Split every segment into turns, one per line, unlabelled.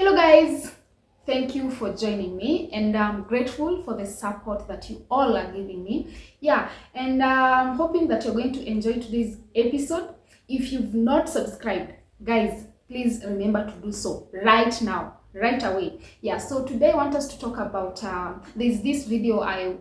Hello guys, thank you for joining me, and I'm grateful for the support that you all are giving me. And I'm hoping that you're going to enjoy today's episode. If you've not subscribed, guys, please remember to do so right now, right away. So today I want us to talk about there's this video I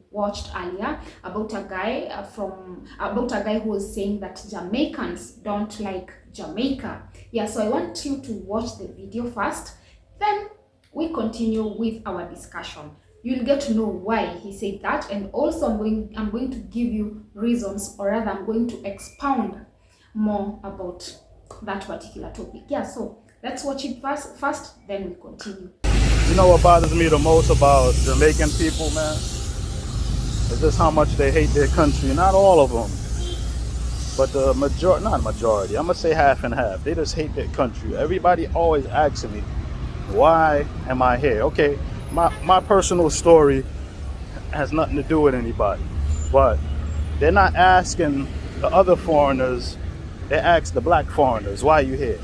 watched earlier about a guy who was saying that Jamaicans don't like Jamaica. So I want you to watch the video first, then we continue with our discussion. You'll get to know why he said that, and also I'm going to give you reasons, or rather I'm going to expound more about that particular topic. So let's watch it first, then we continue.
You know what bothers me the most about Jamaican people, man? Is just how much they hate their country. Not all of them, but the majority, I'm gonna say half and half. They just hate their country. Everybody always asks me, why am I here? Okay, my personal story has nothing to do with anybody, but they're not asking the other foreigners. They ask the black foreigners, why are you here?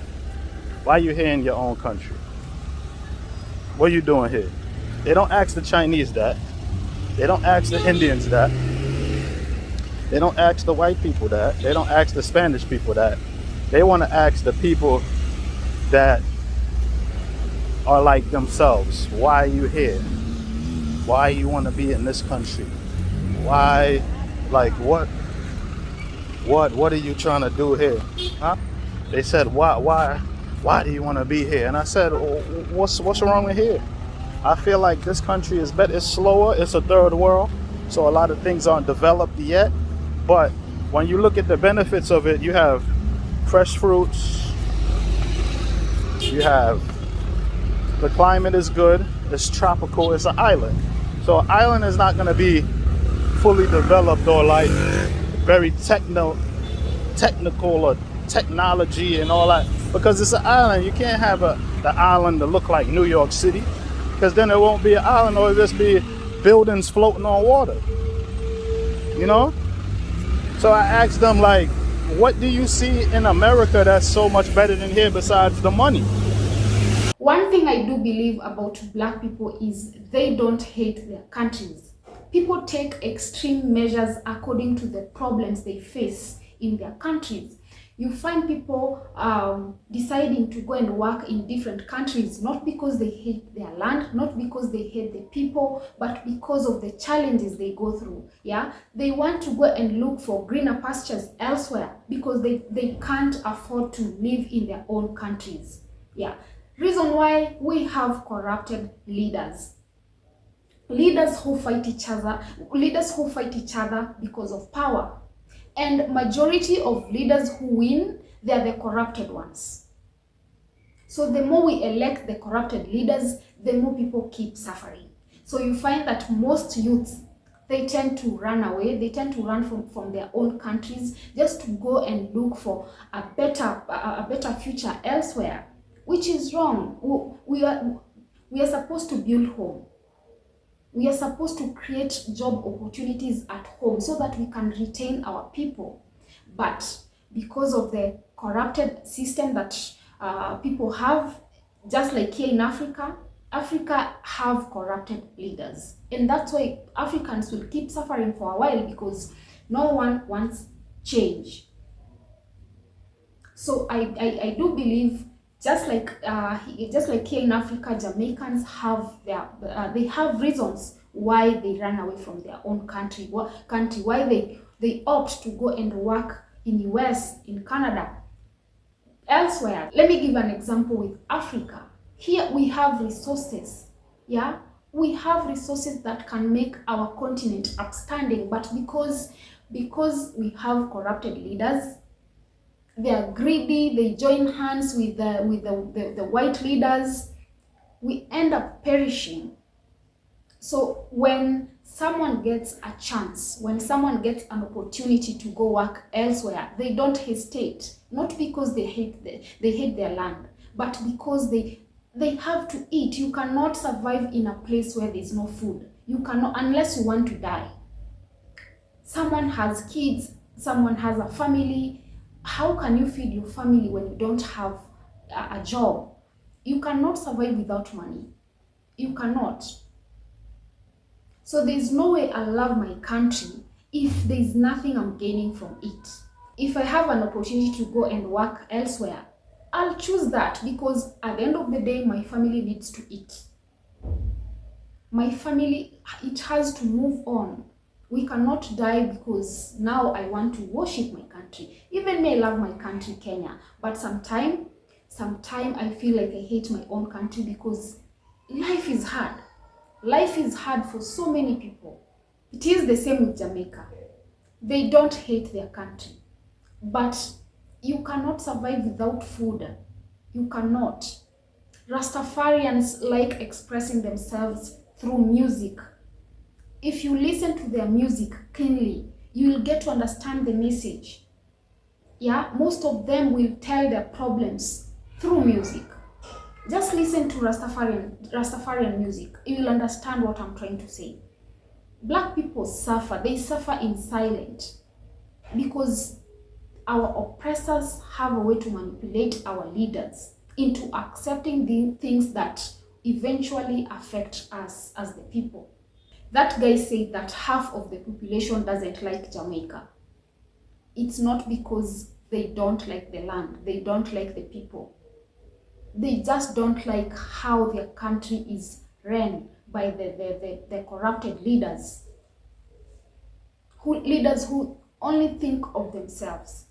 Why are you here in your own country? What are you doing here? They don't ask the Chinese that. They don't ask the Indians that. They don't ask the white people that. They don't ask the Spanish people that. They want to ask the people that are like themselves. Why are you here? Why you want to be in this country? Why, like, what are you trying to do here? Huh? They said, why do you want to be here? And I said, what's wrong with here? I feel like this country is better. It's slower. It's a third world, so a lot of things aren't developed yet. But when you look at the benefits of it, you have fresh fruits. You have, the climate is good. It's tropical. It's an island. So an island is not going to be fully developed or like very technical or technology and all that, because it's an island. You can't have the island to look like New York City, because then it won't be an island, or it'll just be buildings floating on water, you know? So I asked them, like, what do you see in America that's so much better than here besides the money?
One thing I do believe about black people is they don't hate their countries. People take extreme measures according to the problems they face in their countries. You find people deciding to go and work in different countries, not because they hate their land, not because they hate the people, but because of the challenges they go through. They want to go and look for greener pastures elsewhere because they can't afford to live in their own countries. Reason why we have corrupted leaders. Leaders who fight each other because of power. And majority of leaders who win, they are the corrupted ones. So the more we elect the corrupted leaders, the more people keep suffering. So you find that most youths, they tend to run away. They tend to run from their own countries just to go and look for a better future elsewhere, which is wrong. We are supposed to build home. We are supposed to create job opportunities at home so that we can retain our people. But because of the corrupted system that people have, just like here in Africa have corrupted leaders. And that's why Africans will keep suffering for a while, because no one wants change. So I do believe, just like here in Africa, Jamaicans have they have reasons why they run away from their own country, why they opt to go and work in US, in Canada, elsewhere. Let me give an example with Africa. Here we have resources. We have resources that can make our continent upstanding, but because we have corrupted leaders, they are greedy, they join hands with the white leaders, we end up perishing. So when someone gets a chance, when someone gets an opportunity to go work elsewhere, they don't hesitate, not because they hate their land, but because they have to eat. You cannot survive in a place where there's no food. You cannot, unless you want to die. Someone has kids, someone has a family. How can you feed your family when you don't have a job? You cannot survive without money. You cannot. So there's no way I love my country if there's nothing I'm gaining from it. If I have an opportunity to go and work elsewhere, I'll choose that, because at the end of the day, my family needs to eat. My family, it has to move on. We cannot die because now I want to worship my country. Even me, I love my country, Kenya. But sometime I feel like I hate my own country because life is hard. Life is hard for so many people. It is the same with Jamaica. They don't hate their country. But you cannot survive without food. You cannot. Rastafarians like expressing themselves through music. If you listen to their music keenly, you will get to understand the message. Yeah, most of them will tell their problems through music. Just listen to Rastafarian music. You will understand what I'm trying to say. Black people suffer. They suffer in silence because our oppressors have a way to manipulate our leaders into accepting the things that eventually affect us as the people. That guy said that half of the population doesn't like Jamaica. It's not because they don't like the land, they don't like the people. They just don't like how their country is run by the corrupted leaders. Leaders who only think of themselves.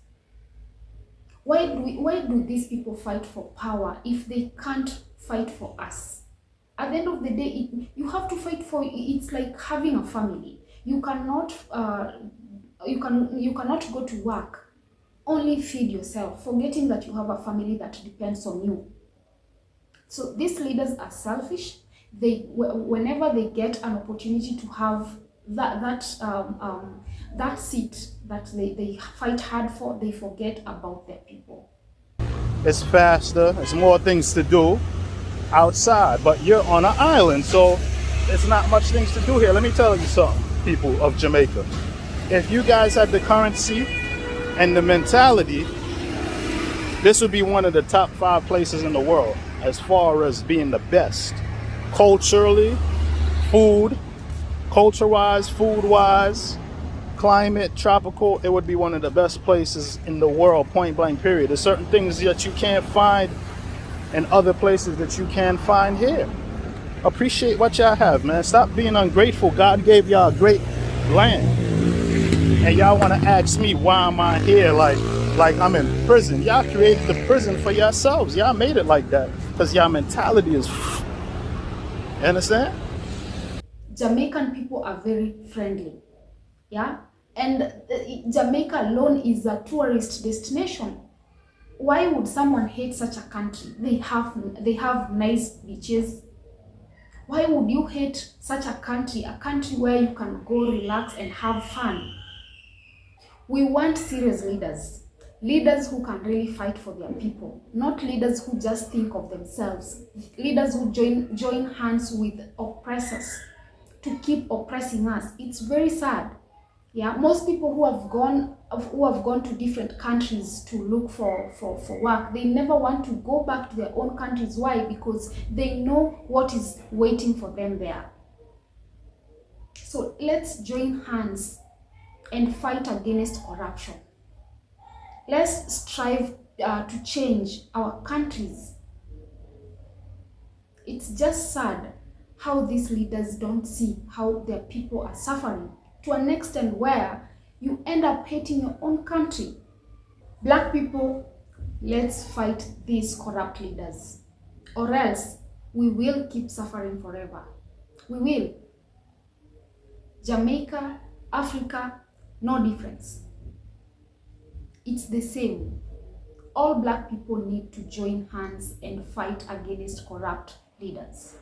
Why do these people fight for power if they can't fight for us? At the end of the day, you have to fight for. It's like having a family. You cannot go to work, only feed yourself, forgetting that you have a family that depends on you. So these leaders are selfish. Whenever they get an opportunity to have that seat that they fight hard for, they forget about their people.
It's faster, it's more things to do outside, but you're on an island, so it's not much things to do here. Let me tell you something, people of Jamaica. If you guys had the currency and the mentality, this would be one of the top 5 places in the world as far as being the best. Culturally, culture-wise, food-wise, climate, tropical, it would be one of the best places in the world, point blank, period. There's certain things that you can't find in other places that you can find here. Appreciate what y'all have, man. Stop being ungrateful. God gave y'all a great land. And y'all want to ask me why am I here like I'm in prison. Y'all created the prison for yourselves. Y'all made it like that because y'all mentality is you understand?
Jamaican people are very friendly. Yeah, and Jamaica alone is a tourist destination. Why would someone hate such a country? They have nice beaches. Why would you hate such a country where you can go relax and have fun? We want serious leaders who can really fight for their people, not leaders who just think of themselves, leaders who join hands with oppressors to keep oppressing us. It's very sad. Yeah, most people who have gone to different countries to look for work, they never want to go back to their own countries. Why? Because they know what is waiting for them there. So let's join hands and fight against corruption. Let's strive to change our countries. It's just sad how these leaders don't see how their people are suffering to an extent where you end up hating your own country. Black people, let's fight these corrupt leaders, or else we will keep suffering forever. We will. Jamaica, Africa, no difference. It's the same. All black people need to join hands and fight against corrupt leaders.